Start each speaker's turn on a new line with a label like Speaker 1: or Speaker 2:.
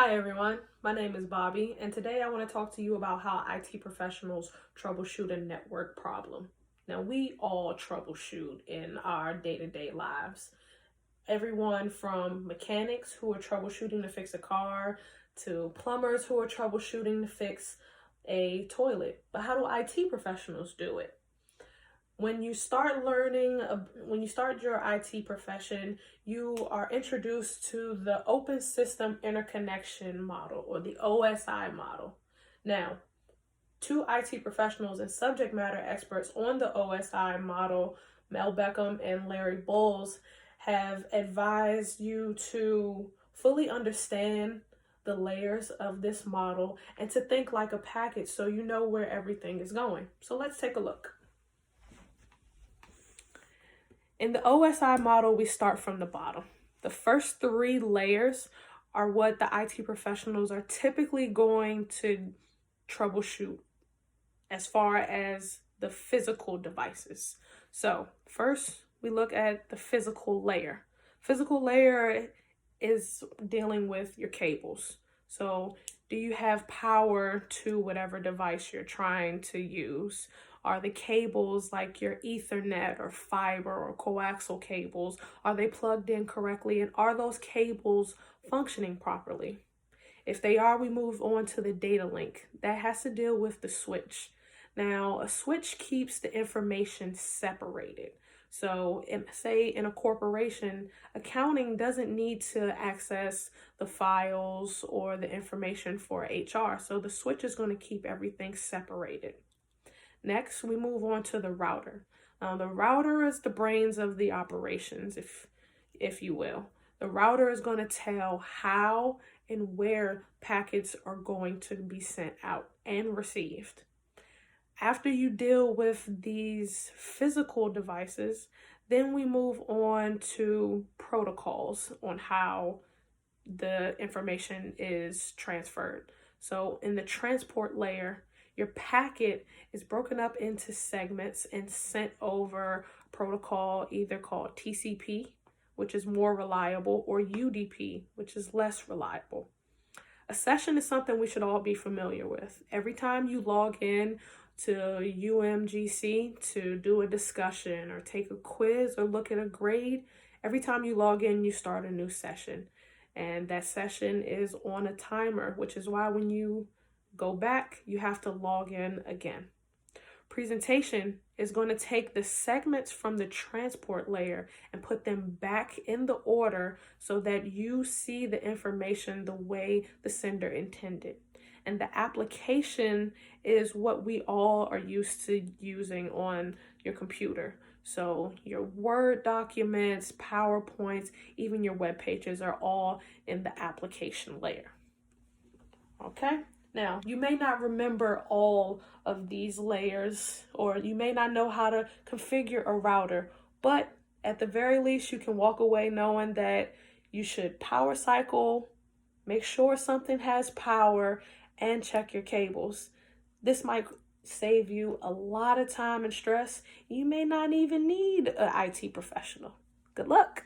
Speaker 1: Hi everyone, my name is Bobby, and today I want to talk to you about how IT professionals troubleshoot a network problem. Now, we all troubleshoot in our day-to-day lives. Everyone from mechanics who are troubleshooting to fix a car to plumbers who are troubleshooting to fix a toilet. But how do IT professionals do it? When you start when you start your IT profession, you are introduced to the Open System Interconnection model, or the OSI model. Now, two IT professionals and subject matter experts on the OSI model, Mel Beckham and Larry Bowles, have advised you to fully understand the layers of this model and to think like a package so you know where everything is going. So let's take a look. In the OSI model, we start from the bottom. The first three layers are what the IT professionals are typically going to troubleshoot as far as the physical devices. So first, we look at the physical layer. Physical layer is dealing with your cables. So do you have power to whatever device you're trying to use? Are the cables, like your Ethernet or fiber or coaxial cables, are they plugged in correctly, and are those cables functioning properly? If they are, we move on to the data link. That has to deal with the switch. Now, a switch keeps the information separated. So say in a corporation, accounting doesn't need to access the files or the information for HR. So the switch is going to keep everything separated. Next, we move on to the router. The router is the brains of the operations, if you will. The router is going to tell how and where packets are going to be sent out and received. After you deal with these physical devices, then we move on to protocols on how the information is transferred. So in the transport layer, your packet is broken up into segments and sent over protocol either called TCP, which is more reliable, or UDP, which is less reliable. A session is something we should all be familiar with. Every time you log in to UMGC to do a discussion or take a quiz or look at a grade, every time you log in, you start a new session. And that session is on a timer, which is why when you go back, you have to log in again. Presentation is going to take the segments from the transport layer and put them back in the order so that you see the information the way the sender intended. And the application is what we all are used to using on your computer. So your Word documents, PowerPoints, even your web pages are all in the application layer. Okay? Now, you may not remember all of these layers, or you may not know how to configure a router, but at the very least, you can walk away knowing that you should power cycle, make sure something has power, and check your cables. This might save you a lot of time and stress. You may not even need an IT professional. Good luck.